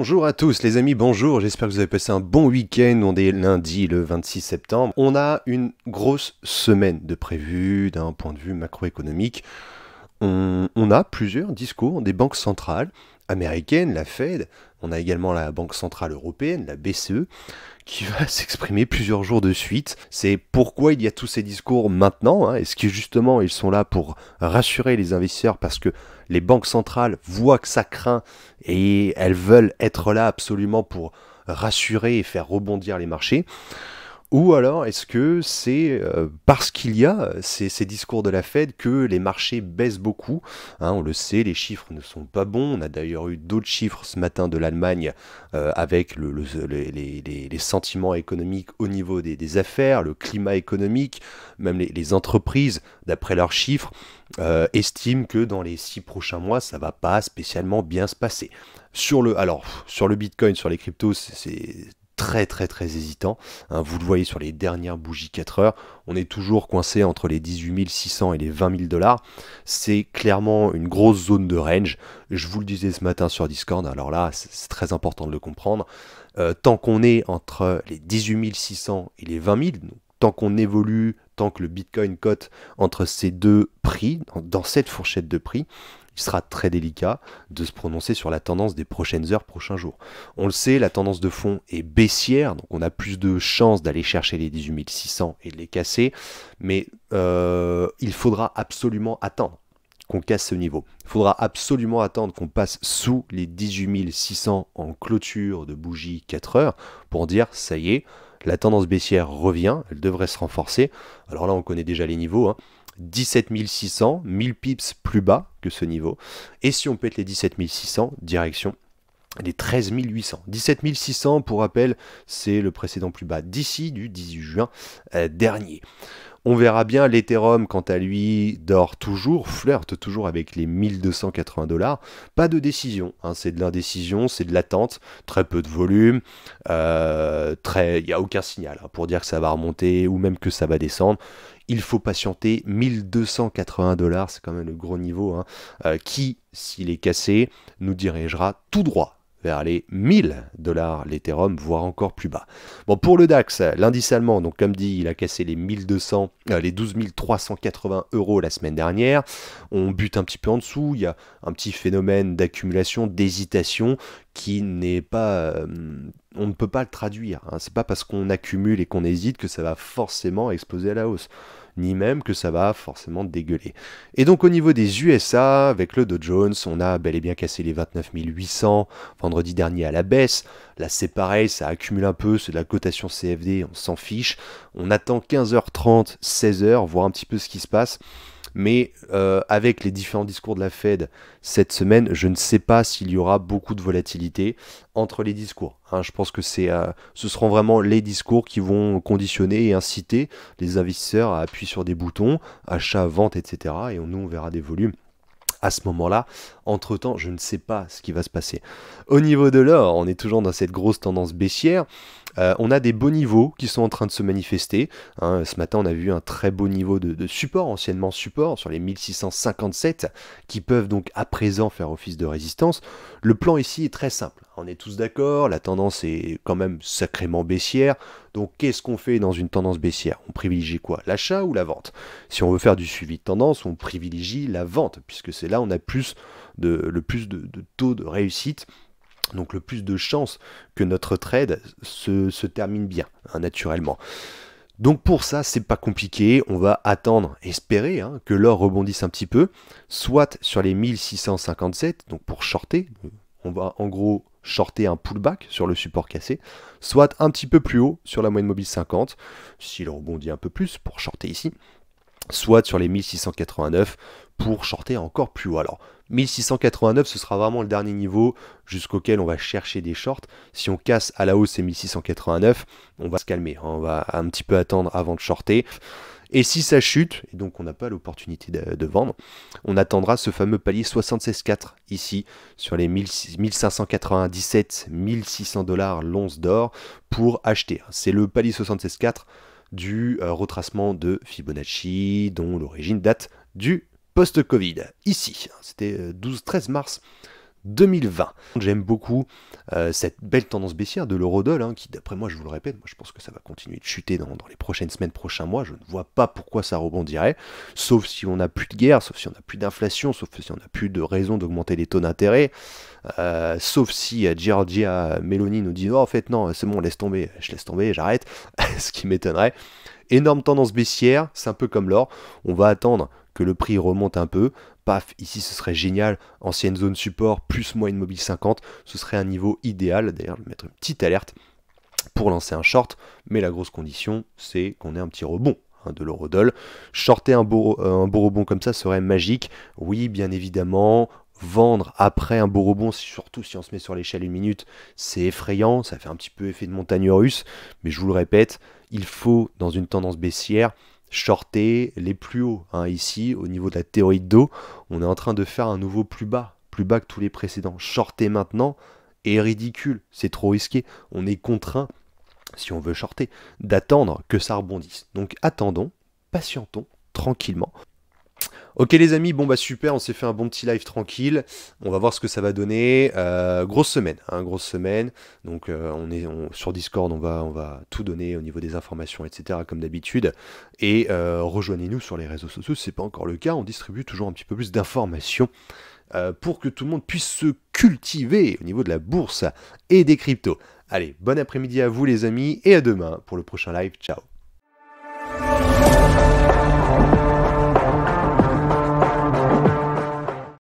Bonjour à tous les amis, bonjour, j'espère que vous avez passé un bon week-end, on est lundi le 26 septembre. On a une grosse semaine de prévu d'un point de vue macroéconomique. On a plusieurs discours des banques centrales américaines, la Fed, on a également la Banque Centrale Européenne, la BCE, qui va s'exprimer plusieurs jours de suite. C'est pourquoi il y a tous ces discours maintenant, hein. Est-ce que justement ils sont là pour rassurer les investisseurs parce que les banques centrales voient que ça craint et elles veulent être là absolument pour rassurer et faire rebondir les marchés? Ou alors est-ce que c'est parce qu'il y a ces discours de la Fed que les marchés baissent beaucoup, hein, on le sait, les chiffres ne sont pas bons. On a d'ailleurs eu d'autres chiffres ce matin de l'Allemagne avec les sentiments économiques au niveau des affaires, le climat économique, même les entreprises, d'après leurs chiffres, estiment que dans les 6 prochains mois, ça va pas spécialement bien se passer. Sur le Bitcoin, sur les cryptos, c'est très hésitant, hein. Vous le voyez sur les dernières bougies 4 heures, on est toujours coincé entre les 18 600 et les 20 000 $. C'est clairement une grosse zone de range. Je vous le disais ce matin sur Discord, alors là c'est très important de le comprendre. Tant qu'on est entre les 18 600 et les 20 000, donc, tant qu'on évolue, tant que le Bitcoin cote entre ces deux prix, dans cette fourchette de prix, il sera très délicat de se prononcer sur la tendance des prochaines heures, prochains jours. On le sait, la tendance de fond est baissière, donc on a plus de chances d'aller chercher les 18 600 et de les casser, mais il faudra absolument attendre qu'on casse ce niveau. Il faudra absolument attendre qu'on passe sous les 18 600 en clôture de bougie 4 heures pour dire ça y est, la tendance baissière revient, elle devrait se renforcer. Alors là, on connaît déjà les niveaux, hein. 17 600, 1000 pips plus bas que ce niveau. Et si on pète les 17 600, direction les 13 800. 17 600, pour rappel, c'est le précédent plus bas d'ici du 18 juin dernier. On verra bien, l'Ethereum, quant à lui, dort toujours, flirte toujours avec les 1280 $. Pas de décision, hein, c'est de l'indécision, c'est de l'attente, très peu de volume, il n'y a aucun signal hein, pour dire que ça va remonter ou même que ça va descendre. Il faut patienter, 1280 $, c'est quand même le gros niveau, hein, qui, s'il est cassé, nous dirigera tout droit vers les 1000 $ l'Ethereum, voire encore plus bas. Bon, pour le DAX, l'indice allemand, donc comme dit, il a cassé les 12 380 € la semaine dernière. On bute un petit peu en dessous, il y a un petit phénomène d'accumulation, d'hésitation qui n'est pas... on ne peut pas le traduire, hein. C'est pas parce qu'on accumule et qu'on hésite que ça va forcément exploser à la hausse, ni même que ça va forcément dégueuler. Et donc au niveau des USA, avec le Dow Jones, on a bel et bien cassé les 29 800 vendredi dernier à la baisse. Là c'est pareil, ça accumule un peu, c'est de la cotation CFD, on s'en fiche. On attend 15h30, 16h, voir un petit peu ce qui se passe. Mais avec les différents discours de la Fed cette semaine, je ne sais pas s'il y aura beaucoup de volatilité entre les discours, hein. Je pense que ce seront vraiment les discours qui vont conditionner et inciter les investisseurs à appuyer sur des boutons, achat, vente, etc. Et nous, on verra des volumes à ce moment-là. Entre-temps, je ne sais pas ce qui va se passer. Au niveau de l'or, on est toujours dans cette grosse tendance baissière. On a des beaux niveaux qui sont en train de se manifester, hein. Ce matin, on a vu un très beau niveau de support, anciennement support, sur les 1657, qui peuvent donc à présent faire office de résistance. Le plan ici est très simple. On est tous d'accord, la tendance est quand même sacrément baissière. Donc qu'est-ce qu'on fait dans une tendance baissière? On privilégie quoi? L'achat ou la vente? Si on veut faire du suivi de tendance, on privilégie la vente, puisque c'est là où on a le plus de taux de réussite. Donc le plus de chances que notre trade se termine bien, hein, naturellement. Donc pour ça, c'est pas compliqué, on va attendre, espérer hein, que l'or rebondisse un petit peu, soit sur les 1657, donc pour shorter, on va en gros shorter un pullback sur le support cassé, soit un petit peu plus haut sur la moyenne mobile 50, s'il rebondit un peu plus pour shorter ici, soit sur les 1689 pour shorter encore plus haut. Alors 1689, ce sera vraiment le dernier niveau jusqu'auquel on va chercher des shorts. Si on casse à la hausse ces 1689, on va se calmer, hein, on va un petit peu attendre avant de shorter. Et si ça chute, et donc on n'a pas l'opportunité de vendre, on attendra ce fameux palier 76,4 ici sur les 1597, 1600 $ l'once d'or pour acheter. C'est le palier 76,4 du retracement de Fibonacci dont l'origine date du post-Covid. Ici, c'était 12-13 mars 2020. J'aime beaucoup cette belle tendance baissière de l'eurodoll, hein, qui d'après moi, je vous le répète, moi je pense que ça va continuer de chuter dans les prochaines semaines, prochains mois. Je ne vois pas pourquoi ça rebondirait, sauf si on n'a plus de guerre, sauf si on n'a plus d'inflation, sauf si on n'a plus de raison d'augmenter les taux d'intérêt, sauf si Giorgia Meloni nous dit oh, en fait non, c'est bon, laisse tomber, je laisse tomber, j'arrête, ce qui m'étonnerait. Énorme tendance baissière, c'est un peu comme l'or, on va attendre que le prix remonte un peu, paf, ici ce serait génial, ancienne zone support, plus moyenne mobile 50, ce serait un niveau idéal, d'ailleurs je vais mettre une petite alerte pour lancer un short, mais la grosse condition c'est qu'on ait un petit rebond de l'eurodoll. Shorter un beau rebond comme ça serait magique, oui bien évidemment. Vendre après un beau rebond, surtout si on se met sur l'échelle 1 minute, c'est effrayant, ça fait un petit peu effet de montagne russe, mais je vous le répète, il faut, dans une tendance baissière, shorter les plus hauts. Ici, au niveau de la théorie de dos, on est en train de faire un nouveau plus bas que tous les précédents. Shorter maintenant est ridicule, c'est trop risqué. On est contraint, si on veut shorter, d'attendre que ça rebondisse. Donc attendons, patientons, tranquillement. Ok les amis, bon bah super, on s'est fait un bon petit live tranquille, on va voir ce que ça va donner, grosse semaine, donc sur Discord on va tout donner au niveau des informations, etc. comme d'habitude, et rejoignez-nous sur les réseaux sociaux si ce n'est pas encore le cas, on distribue toujours un petit peu plus d'informations pour que tout le monde puisse se cultiver au niveau de la bourse et des cryptos. Allez, bon après-midi à vous les amis, et à demain pour le prochain live, ciao.